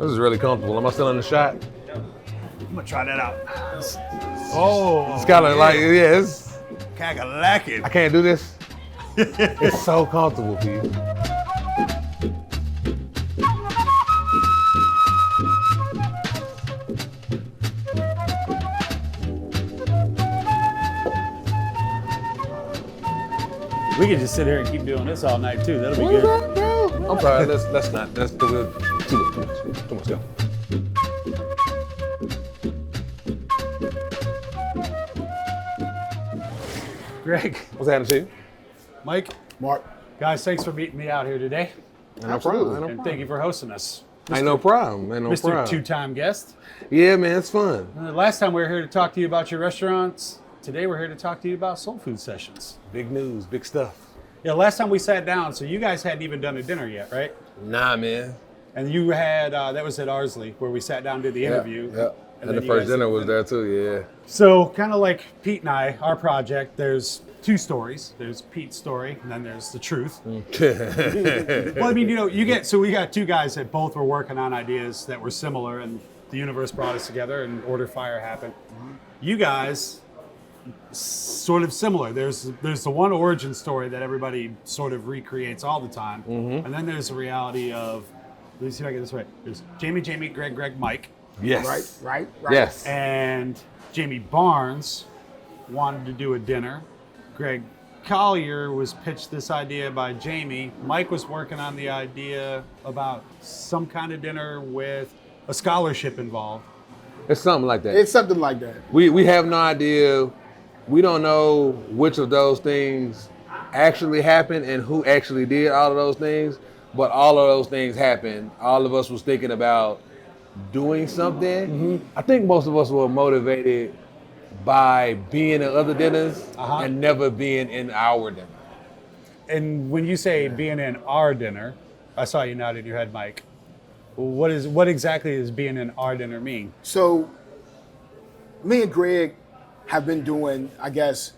This is really comfortable. Am I still in the shot? I'm gonna try that out. It's kind of like, yeah, it's, Kakalaki. I can't do this. It's so comfortable, Pete. We could just sit here and keep doing this all night too. That'll be What good. is that, bro? I'm sorry, let's not. That's too much. Go. Greg, What's happening to you? Mike, Mark. guys, thanks for meeting me out here today. No problem. And thank you for hosting us. Ain't no problem. Ain't no Mr. problem. Two-time guest. Yeah, man, it's fun. Last time we were here to talk to you about your restaurants. Today we're here to talk to you about soul food sessions. Big news, big stuff. Yeah, last time we sat down, so you guys hadn't even done a dinner yet, right? Nah, man. And you had, that was at Arsley, where we sat down and did the interview. Yeah. And then the you first guys dinner did was there too, yeah. So kind of like Pete and I, our project, there's two stories. There's Pete's story, and then there's the truth. Well, I mean, we got two guys that both were working on ideas that were similar, and the universe brought us together, and Order Fire happened. You guys, sort of similar. There's the one origin story that everybody sort of recreates all the time, and then there's the reality of, let me see if I get this right. There's Jamie, Greg, Mike. Yes. Right. Yes. And Jamie Barnes wanted to do a dinner. Greg Collier was pitched this idea by Jamie. Mike was working on the idea about some kind of dinner with a scholarship involved. It's something like that. It's something like that. We have no idea. We don't know which of those things actually happened and who actually did all of those things, but all of those things happened. All of us was thinking about doing something. I think most of us were motivated by being in other dinners and never being in our dinner. And when you say being in our dinner, I saw you nodding your head, Mike. What exactly does being in our dinner mean? So, me and Greg have been doing, I guess,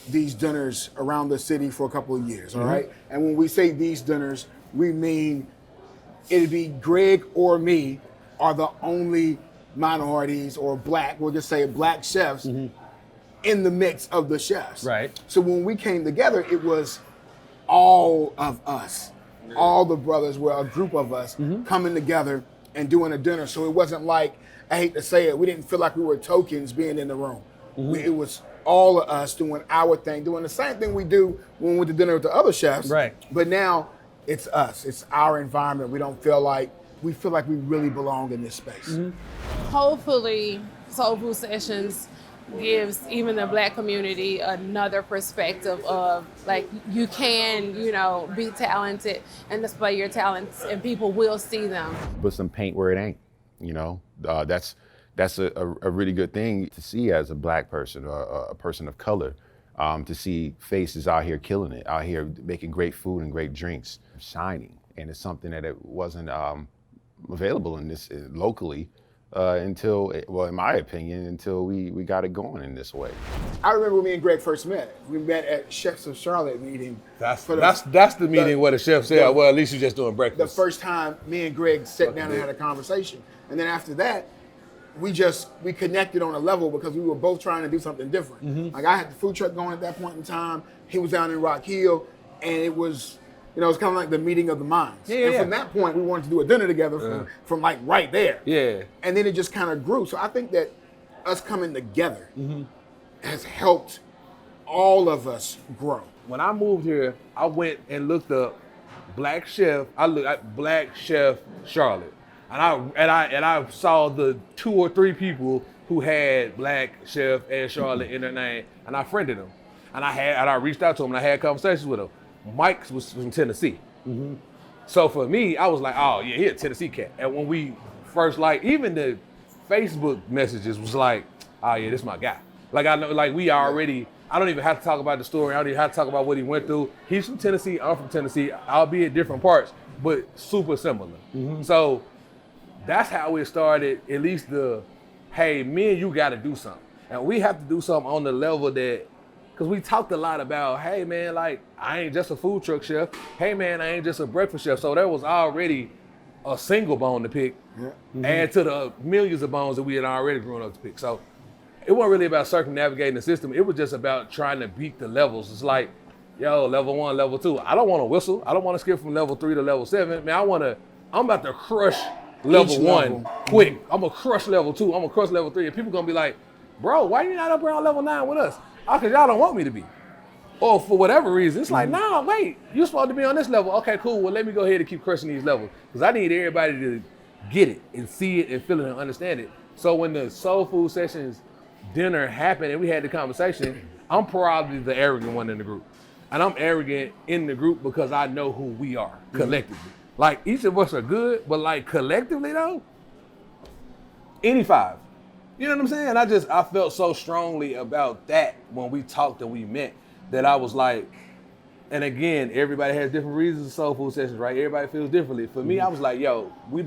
these dinners around the city for a couple of years, all right? And when we say these dinners, we mean it'd be Greg or me are the only minorities or black, we'll just say black chefs in the mix of the chefs. Right. So when we came together, it was all of us. All the brothers were a group of us coming together and doing a dinner. So it wasn't like, I hate to say it, we didn't feel like we were tokens being in the room. It was all of us doing our thing, doing the same thing we do when we went to dinner with the other chefs. Right. But now it's us. It's our environment. We feel like we really belong in this space. Hopefully, Soul Food Sessions gives even the black community another perspective of, like, you can, be talented and display your talents, and people will see them. Put some paint where it ain't, that's a really good thing to see as a black person or a person of color, to see faces out here killing it, out here making great food and great drinks, shining. And it's something that it wasn't available in this locally until, in my opinion, until we got it going in this way. I remember when me and Greg first met. We met at Chefs of Charlotte meeting. That's the meeting where the chef said, well, at least you're just doing breakfast. The first time me and Greg sat down and had a conversation. And then after that, we connected on a level because we were both trying to do something different. Like, I had the food truck going at that point in time. He was down in Rock Hill, and it was, it was kind of like the meeting of the minds. From that point, we wanted to do a dinner together from like right there. Yeah. And then it just kind of grew. So I think that us coming together has helped all of us grow. When I moved here, I went and looked up Black Chef. I looked at Black Chef Charlotte. And I saw the 2 or 3 people who had Black Chef and Charlotte in their name, and I friended them. And I reached out to them and I had conversations with them. Mike was from Tennessee. So for me, I was like, oh yeah, he a Tennessee cat. And when we first, even the Facebook messages was like, oh yeah, this is my guy. Like, I know, like, we already, I don't even have to talk about the story. I don't even have to talk about what he went through. He's from Tennessee, I'm from Tennessee, albeit different parts, but super similar. So that's how it started, at least hey, me and you gotta do something. And we have to do something on the level that, because we talked a lot about, hey man, like, I ain't just a food truck chef. Hey man, I ain't just a breakfast chef. So there was already a single bone to pick, add to the millions of bones that we had already grown up to pick. So it wasn't really about circumnavigating the system. It was just about trying to beat the levels. It's like, yo, level 1, level 2. I don't want to whistle. I don't want to skip from level 3 to level 7. Man, I'm about to crush level Each 1 level. quick. I'm gonna crush level 2. I'm gonna crush level 3. And people gonna be like, bro, why you not up around level 9 with us? Oh, cause y'all don't want me to be. Or for whatever reason, it's like, nah, wait, you're supposed to be on this level. Okay, cool. Well, let me go ahead and keep crushing these levels. Because I need everybody to get it and see it and feel it and understand it. So when the Soul Food Sessions dinner happened and we had the conversation, I'm probably the arrogant one in the group. And I'm arrogant in the group because I know who we are collectively. Like, each of us are good, but like collectively though, any 5. You know what I'm saying? I felt so strongly about that when we talked and we met that I was like, and again, everybody has different reasons for Soul Food Sessions, right? Everybody feels differently. For me, I was like, yo, we're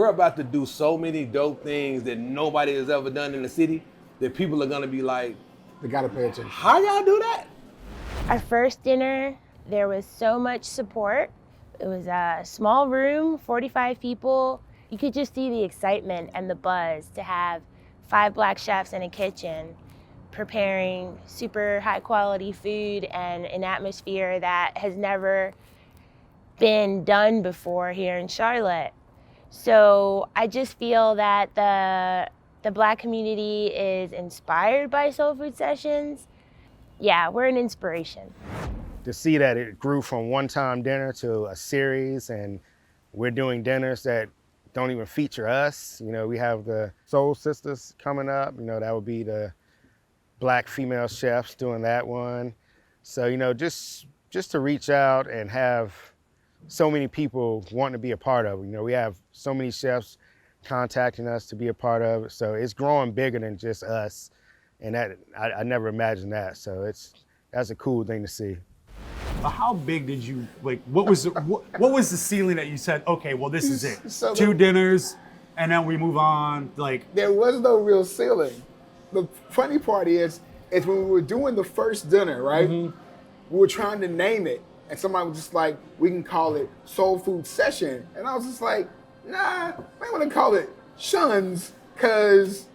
about to do so many dope things that nobody has ever done in the city that people are gonna be like, They gotta pay attention. how y'all do that? Our first dinner, there was so much support. It was a small room, 45 people. You could just see the excitement and the buzz to have 5 Black chefs in a kitchen preparing super high quality food and an atmosphere that has never been done before here in Charlotte. So I just feel that the Black community is inspired by Soul Food Sessions. Yeah, we're an inspiration. To see that it grew from one-time dinner to a series, and we're doing dinners that don't even feature us. You know, we have the Soul Sisters coming up. You know, that would be the Black female chefs doing that one. So, you know, just to reach out and have so many people wanting to be a part of it. You know, we have so many chefs contacting us to be a part of it. So it's growing bigger than just us. And that I never imagined that. So that's a cool thing to see. How big did you, like, what was the ceiling that you said, okay, well, this is it? So 2 dinners, and then we move on, like. There was no real ceiling. The funny part is when we were doing the first dinner, right? We were trying to name it, and somebody was just like, we can call it Soul Food Session. And I was just like, nah, I want to call it Shuns, because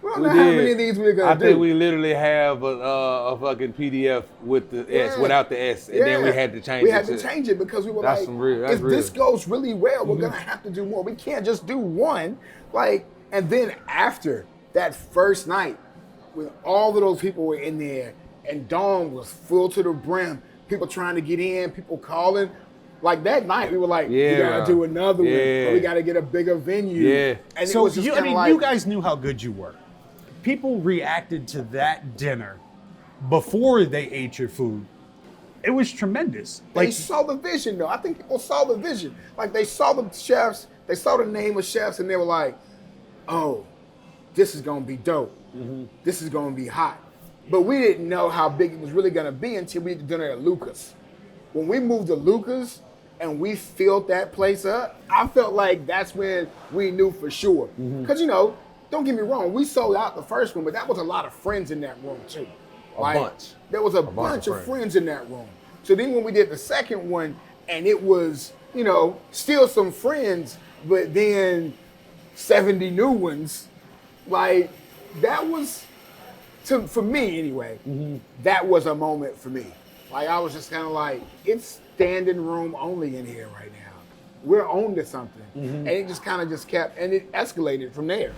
we don't know how many of these we're going to do. I think we literally have a fucking PDF with the S, without the S, and then we had to change it. We had to change it because we were That's like, some real- that's if real. this goes really well, we're going to have to do more. We can't just do one. Like, and then after that first night, when all of those people were in there and Dawn was full to the brim, people trying to get in, people calling. Like that night, we were like, we gotta do another one, but we gotta get a bigger venue. Yeah. And So it was just you, I kinda mean, like, you guys knew how good you were. People reacted to that dinner before they ate your food. It was tremendous. they saw the vision though. I think people saw the vision. Like they saw the chefs, they saw the name of chefs, and they were like, oh, this is gonna be dope. This is gonna be hot. But we didn't know how big it was really gonna be until we did dinner at Lucas. When we moved to Lucas and we filled that place up, I felt like that's when we knew for sure. Because, you know, don't get me wrong, we sold out the first one, but that was a lot of friends in that room too. A bunch. There was a bunch of friends in that room. So then when we did the second one, and it was, you know, still some friends, but then 70 new ones, like that was, for me anyway, that was a moment for me. Like I was just kind of like, it's standing room only in here right now. We're on to something. And it just kind of just kept, and it escalated from there.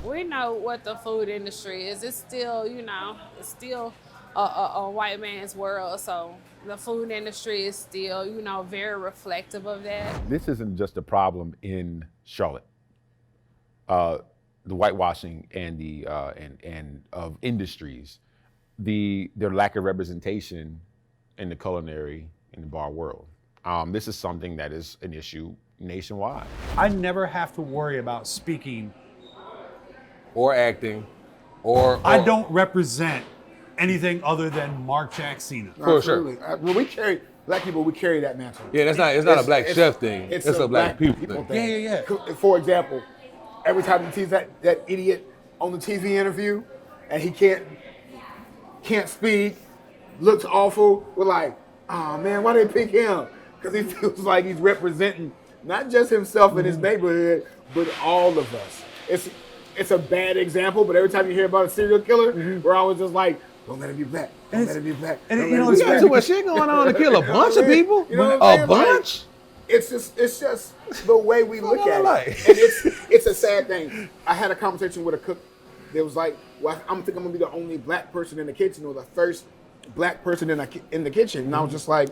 We know what the food industry is. It's still, you know, it's still a white man's world. So the food industry is still, you know, very reflective of that. This isn't just a problem in Charlotte. The whitewashing and the and of industries, their lack of representation in the culinary in the bar world. This is something that is an issue nationwide. I never have to worry about speaking. Or acting, or I don't represent anything other than Mark Jacksina. For sure. Absolutely. Well, we carry, black people, we carry that mantle. Yeah, it's not a black chef thing. It's a black people thing. Yeah. For example, every time he sees that idiot on the TV interview and he can't speak, looks awful, we're like, oh man, why they pick him? Because he feels like he's representing not just himself and his neighborhood, but all of us. It's a bad example, but every time you hear about a serial killer, we're always just like, don't let him be black. Don't let him be black. And Don't you let know, him it's be We got black. too much shit going on to kill a bunch of people. You know what A I'm saying? Like, bunch? it's just the way we look What I at like. it. And it's a sad thing. I had a conversation with a cook that was like, well, I'm gonna be the only black person in the kitchen or the first black person in the kitchen. And I was just like,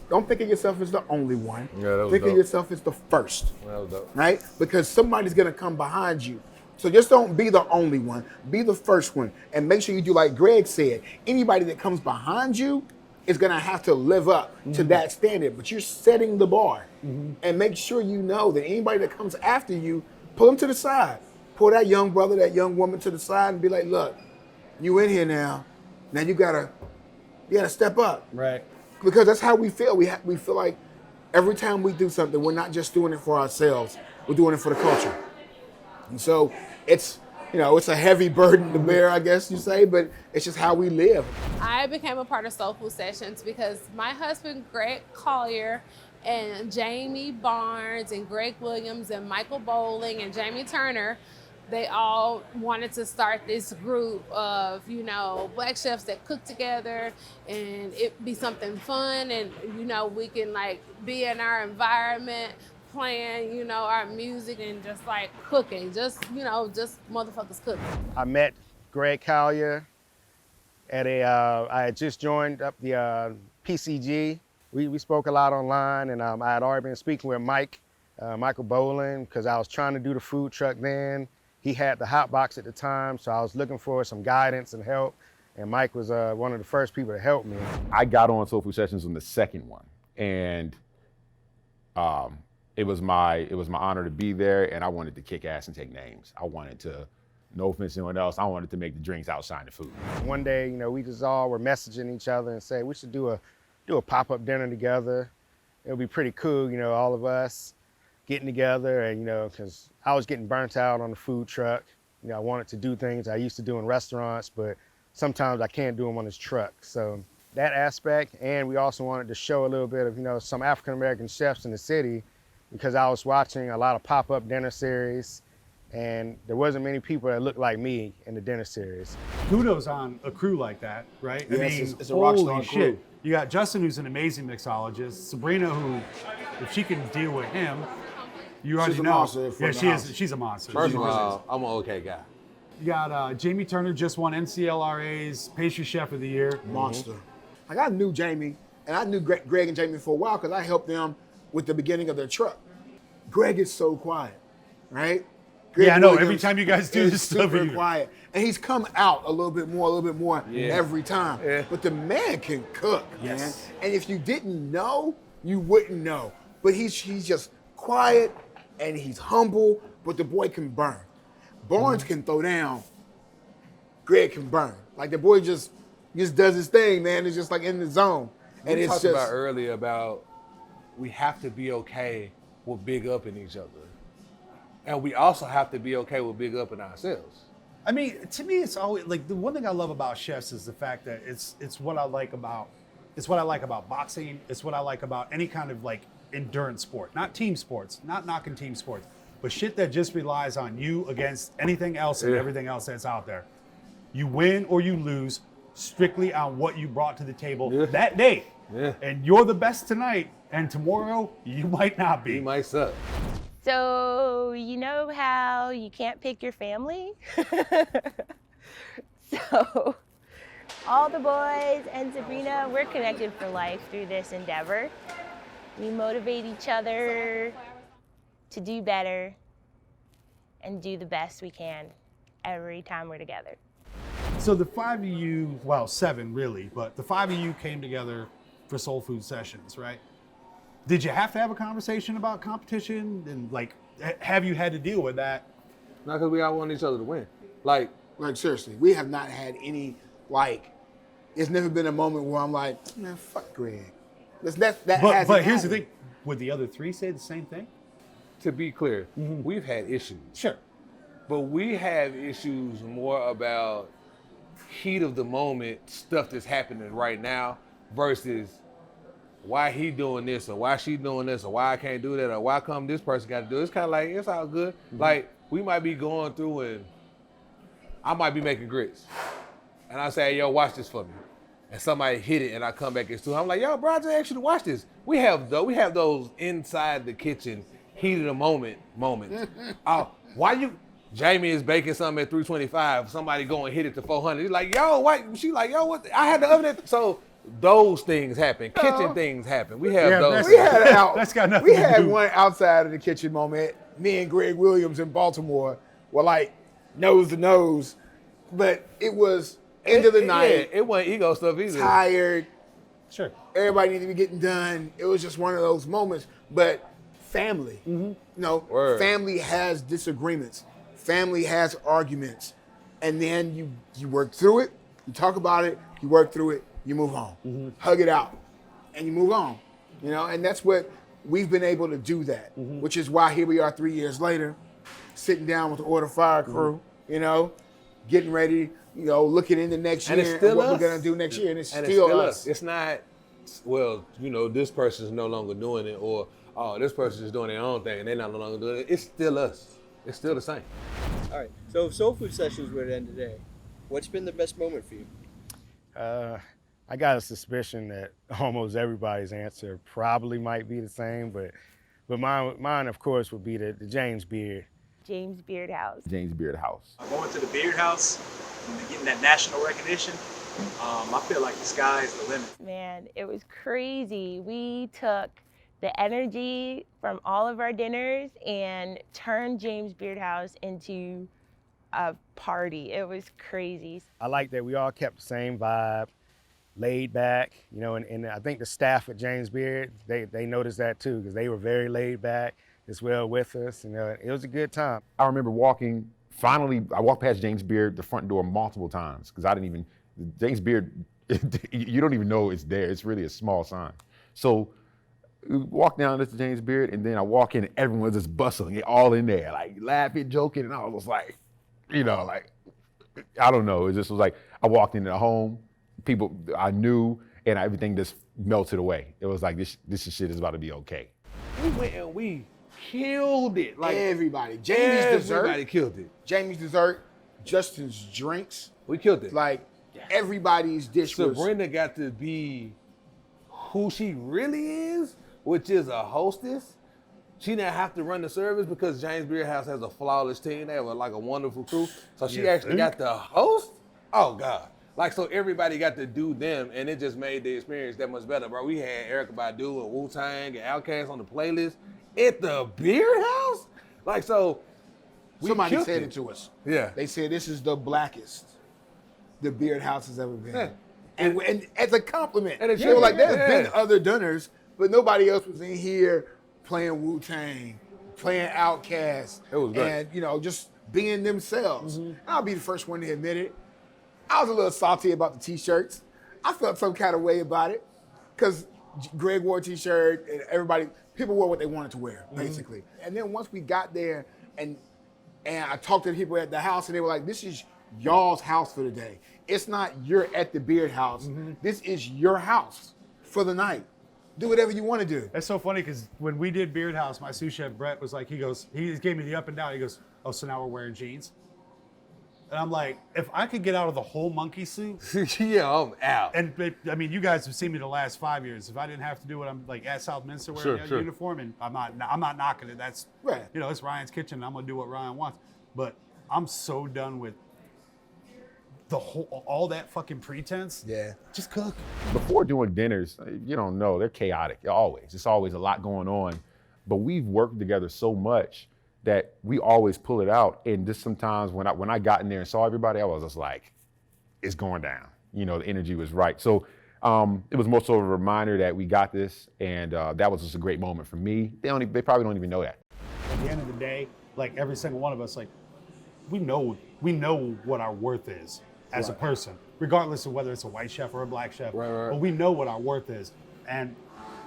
don't think of yourself as the only one. Yeah, that was think dope. of yourself as the first. That was dope. Right? Because somebody's gonna come behind you. So just don't be the only one. Be the first one. And make sure you do like Greg said. Anybody that comes behind you is gonna have to live up to that standard. But you're setting the bar. And make sure you know that anybody that comes after you, pull them to the side. Pull that young brother, that young woman to the side and be like, look, you in here now. Now you gotta step up. Right. Because that's how we feel. We feel like every time we do something, we're not just doing it for ourselves. We're doing it for the culture. And so it's a heavy burden to bear, I guess you say, but it's just how we live. I became a part of Soul Food Sessions because my husband, Greg Collier, and Jamie Barnes, and Greg Williams, and Michael Bowling, and Jamie Turner, they all wanted to start this group of, black chefs that cook together and it be something fun and, we can like be in our environment playing, our music and just like cooking, just motherfuckers cooking. I met Greg Collier at I had just joined up the PCG. We spoke a lot online and I had already been speaking with Michael Bowling because I was trying to do the food truck then. He had the hot box at the time, so I was looking for some guidance and help. And Mike was one of the first people to help me. I got on Soul Food Sessions on the second one, and it was my honor to be there. And I wanted to kick ass and take names. I wanted to, no offense to anyone else, I wanted to make the drinks outshine the food. One day, we just all were messaging each other and say we should do a pop-up dinner together. It would be pretty cool, all of us getting together and, because I was getting burnt out on the food truck. I wanted to do things I used to do in restaurants, but sometimes I can't do them on this truck. So that aspect, and we also wanted to show a little bit of, some African-American chefs in the city because I was watching a lot of pop-up dinner series and there wasn't many people that looked like me in the dinner series. Kudos on a crew like that, right? Yes, it's a rock star holy crew. shit. You got Justin, who's an amazing mixologist. Sabrina, who, if she can deal with him, you already She's a know. monster from Yeah, the she house. is. She's a monster. First She of really is. all, I'm an okay guy. You got Jamie Turner, just won NCLRA's Pastry Chef of the Year. Monster. Like I knew Jamie, and I knew Greg and Jamie for a while because I helped them with the beginning of their truck. Greg is so quiet, right? Greg Yeah, I know. Williams Every time you guys do is this stuff, super you- quiet, and he's come out a little bit more every time. Yeah. But the man can cook, Yes. man. And if you didn't know, you wouldn't know. But he's just quiet and he's humble, but the boy can burn. Barnes can throw down. Greg can burn. Like the boy just does his thing, man. It's just like in the zone. And We it's talked just about earlier about we have to be okay with big upping each other. And we also have to be okay with big upping ourselves. I mean, to me, it's always like the one thing I love about chefs is the fact that it's what I like about boxing. It's what I like about any kind of like endurance sport, not team sports, not knocking team sports, but shit that just relies on you against anything else and Yeah. everything else that's out there. You win or you lose strictly on what you brought to the table Yeah. that day. Yeah. And you're the best tonight, and tomorrow you might not be. He might suck. So, you know how you can't pick your family? So, all the boys and Sabrina, we're connected for life through this endeavor. We motivate each other to do better and do the best we can every time we're together. So the five of you, well, seven really, but the five of you came together for Soul Food Sessions, right? Did you have to have a conversation about competition and like, have you had to deal with that? Not because we all want each other to win. Like, seriously, we have not had any it's never been a moment where I'm like, man, fuck Greg. That hasn't But here's the happened. thing, would the other three say the same thing? to be clear, we've had issues. Sure. But we have issues more about heat of the moment, stuff that's happening right now, versus why he doing this or why she doing this or why I can't do that or why come this person got to do it. It's kind of like, it's all good. Like, we might be going through and I might be making grits. And I say, hey, yo, watch this for me. And somebody hit it and I come back and still, I'm like, yo, bro, I just asked you to watch this. We have those inside the kitchen, heat of the moment moments. Why you, Jamie is baking something at 325, somebody go and hit it to 400. He's like, yo, what? She like, yo, what? I had the oven at, so those things happen. Kitchen things happen. We have those. We had That's got nothing we to had do. one outside of the kitchen moment. Me and Greg Williams in Baltimore were like nose to nose, but it was end of the night. Yeah, it wasn't ego stuff either. Tired. Sure. Everybody needed to be getting done. It was just one of those moments. But family, you know, Word. family has disagreements. Family has arguments. And then you work through it, you talk about it, you work through it, you move on. Hug it out, and you move on. You know, and that's what we've been able to do that, which is why here we are 3 years later, sitting down with the Order Fire crew, you know, getting ready, you know, looking into next And year it's still what us. we're going to do next year. And it's And still us. It's not, well, you know, this person's no longer doing it, or, oh, this person's doing their own thing and they're not no longer doing it. It's still us. It's still the same. All right. So if Soul Food Sessions were to end today, what's been the best moment for you? I got a suspicion that almost everybody's answer probably might be the same, but mine of course would be the James Beard. James Beard House. James Beard House. Going to the Beard House and getting that national recognition, I feel like the sky is the limit. Man, it was crazy. We took the energy from all of our dinners and turned James Beard House into a party. It was crazy. I like that we all kept the same vibe, laid back, you know, and I think the staff at James Beard, they noticed that too, because they were very laid back as well with us. You know, it was a good time. I remember I walked past James Beard, the front door, multiple times, because I didn't even, James Beard, you don't even know it's there. It's really a small sign. So we walk down to James Beard, and then I walk in and everyone's just bustling, it all in there, like laughing, joking, and I was like, you know, like, I don't know. It just was like, I walked into the home, people I knew, and everything just melted away. It was like, this shit is about to be okay. We went and we killed it. Like, Everybody. Jamie's everybody dessert. killed it. Jamie's dessert. Justin's drinks. We killed it. Like, everybody's dish was. Sabrina got to be who she really is, which is a hostess. She didn't have to run the service because James Beard House has a flawless team. They have a wonderful crew. So she actually got to host. Oh God. Like, so everybody got to do them, and it just made the experience that much better, bro. We had Erykah Badu and Wu-Tang and Outkast on the playlist at the Beard House. Like, so we Somebody killed said it to us. Yeah. They said this is the blackest the Beard House has ever been. Yeah. And as a compliment. And They were like, there's yeah. been other dinners, but nobody else was in here playing Wu-Tang, playing Outkast. It was great. And, you know, just being themselves. I'll be the first one to admit it. I was a little salty about the T-shirts. I felt some kind of way about it because Greg wore a T-shirt and people wore what they wanted to wear, basically. And then once we got there and I talked to the people at the house and they were like, this is y'all's house for the day. It's not you're at the Beard House. This is your house for the night. Do whatever you want to do. That's so funny because when we did Beard House, my sous chef Brett was like, he gave me the up and down. He goes, oh, so now we're wearing jeans? And I'm like, if I could get out of the whole monkey suit, Yeah, I'm out. and I mean, you guys have seen me the last 5 years. If I didn't have to do what I'm like at Southminster wearing a uniform, and I'm not knocking it. That's Right. You know, it's Ryan's kitchen. And I'm gonna do what Ryan wants. But I'm so done with all that fucking pretense. Yeah. Just cook. Before doing dinners, you don't know, they're chaotic, always. It's always a lot going on. But we've worked together so much that we always pull it out. And just sometimes when I got in there and saw everybody, I was just like, it's going down. You know, the energy was right. So it was more so a reminder that we got this, and that was just a great moment for me. They probably don't even know that. At the end of the day, like every single one of us, like we know what our worth is as a person, regardless of whether it's a white chef or a black chef. Right. But we know what our worth is. And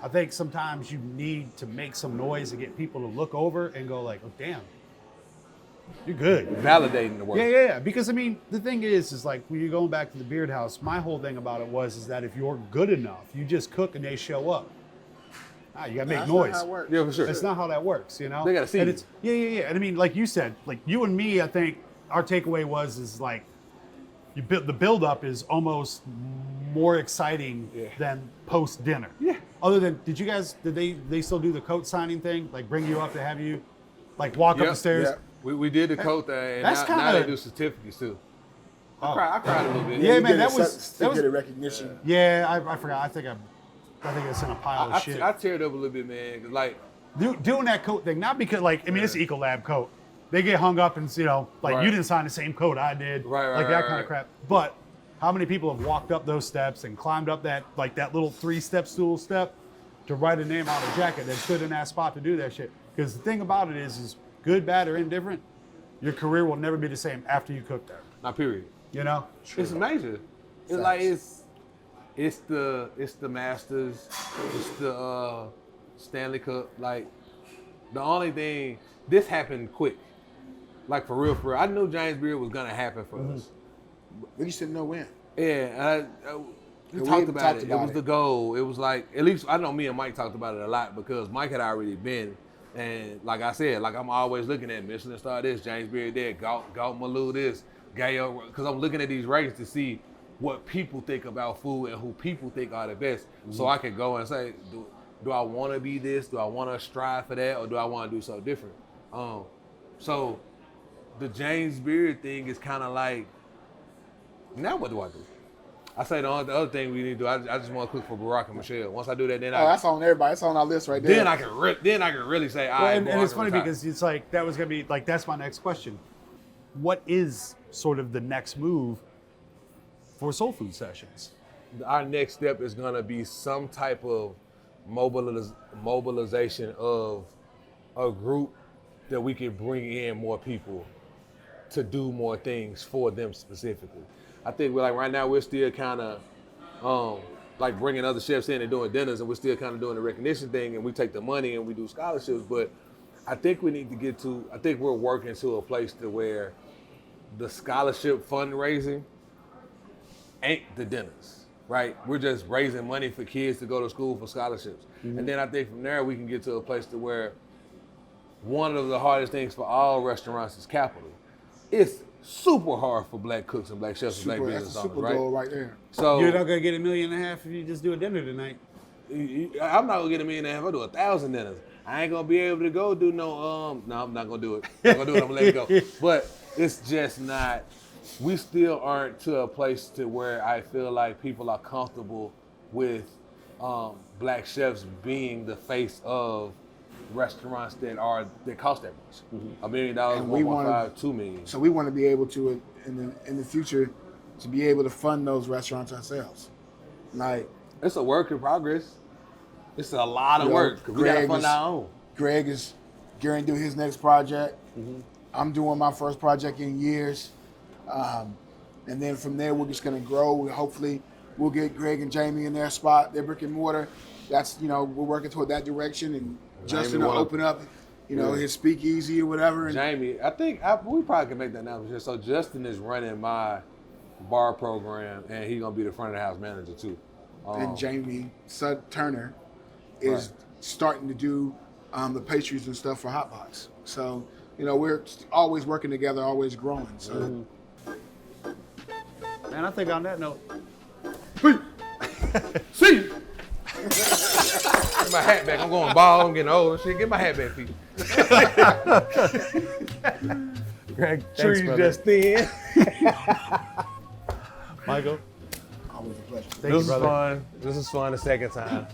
I think sometimes you need to make some noise to get people to look over and go like, oh, damn, you're good. Validating the work. Yeah. Because I mean, the thing is like when you're going back to the Beard House, my whole thing about it is that if you're good enough, you just cook and they show up. You gotta make That's noise. not how it works. Yeah, for sure. That's not how that works, you know? They gotta see and you. it's yeah. And I mean, like you said, like you and me, I think our takeaway is like the build up is almost more exciting than post dinner. Yeah. Other than did they still do the coat signing thing? Like bring you up to have you like walk up the stairs? Yep. We did the coat thing, and That's now kinda- they do certificates too. I cried a little bit. Yeah, You man, get that a was certificate of recognition. yeah. I forgot. I think it's in a pile of shit. I teared up a little bit, man. 'Cause like, Doing that coat thing, not because like I mean it's Ecolab coat. They get hung up and like Right. you didn't sign the same coat I did, Right, like that right, kind of right. crap. But how many people have walked up those steps and climbed up that little 3-step stool step to write a name on a jacket that stood in that spot to do that shit? Because the thing about it is good, bad, or indifferent, your career will never be the same after you cook there. not period. You know? It's major. It's like it's the Masters, it's the Stanley Cup. Like the only thing this happened quick. Like for real. I knew James Beard was gonna happen for us. We just didn't know when. Yeah, we we talked even about talked it. about It was it. the goal. It was like, at least I know me and Mike talked about it a lot because Mike had already been. And like I said, like I'm always looking at Michelin Star this, James Beard there, Gaut Malou this, Gayo, because I'm looking at these ratings to see what people think about food and who people think are the best. So I can go and say, do I want to be this? Do I want to strive for that? Or do I want to do something different? So the James Beard thing is kind of like, now what do I do? I say the other thing we need to do, I just want to cook for Barack and Michelle. Once I do that, then That's on everybody. It's on our list right there. then I can really say, all right, and Barack it's funny retire. because it's like that was gonna be like that's my next question. What is sort of the next move for Soul Food Sessions? Our next step is gonna be some type of mobilization of a group that we can bring in more people to do more things for them specifically. I think right now we're still kind of like bringing other chefs in and doing dinners, and we're still kind of doing the recognition thing, and we take the money and we do scholarships. But I think we need to get to. I think we're working to a place to where the scholarship fundraising ain't the dinners, right? We're just raising money for kids to go to school for scholarships, and then I think from there we can get to a place to where one of the hardest things for all restaurants is capital. It's super hard for black cooks and black chefs and black That's business a owners, super right? goal right there. So You're not gonna get $1.5 million if you just do a dinner tonight. I'm not gonna get $1.5 million. I do 1,000 dinners. I ain't gonna be able to go do no. No, I'm not gonna do it. I'm gonna do it. I'm gonna let it go. But it's just not. We still aren't to a place to where I feel like people are comfortable with black chefs being the face of restaurants that cost that much. $1 million, And we 1.5, 2 million. So we want to be able to, in the future, to be able to fund those restaurants ourselves. Like, It's a work in progress. It's a lot of You know, work. 'Cause we gotta Greg fund is- our own. Greg is gearing to do his next project. I'm doing my first project in years. And then from there, we're just going to grow. Hopefully, we'll get Greg and Jamie in their spot, their brick and mortar. That's, we're working toward that direction. And Justin will wanna- open up, his speakeasy or whatever. And Jamie, I think we probably can make that announcement. So Justin is running my bar program, and he's gonna be the front of the house manager too. and Jamie Turner is starting to do the pastries and stuff for Hot Box. So, we're always working together, always growing. So, Man, I think on that note, See you. Get my hat back. I'm going bald. I'm getting old and shit. Get my hat back, Pete. Greg, thanks, Trees brother. just thin. Michael, always a pleasure. thank This you, is brother. fun. This is fun the second time.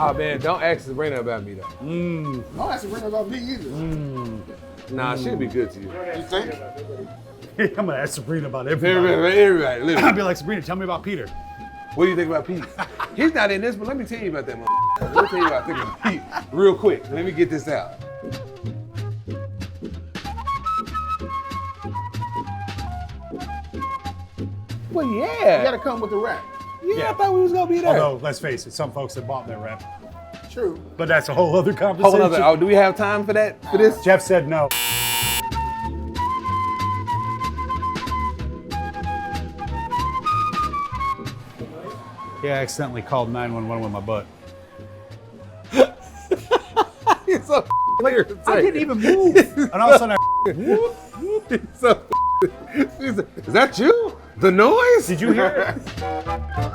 Oh man, don't ask Sabrina about me though. Don't have to bring about me either. Nah, she'll be good to you. You think? I'm gonna ask Sabrina about everybody. Everybody, I'll literally. be like, Sabrina, tell me about Peter. What do you think about Pete? He's not in this, but let me tell you about that motherfucker. Let me tell you about I think about Pete real quick. Let me get this out. Well, You yeah. gotta come with the rap. Yeah, I thought we was gonna be there. Although, let's face it, some folks have bought their rep. True. But that's a whole other conversation. Hold on. Oh, do we have time for that? For this? Jeff said no. Yeah, I accidentally called 911 with my butt. It's so clear. to I say. didn't even move. And all of a sudden, It's so, is that you? The noise? did you hear it?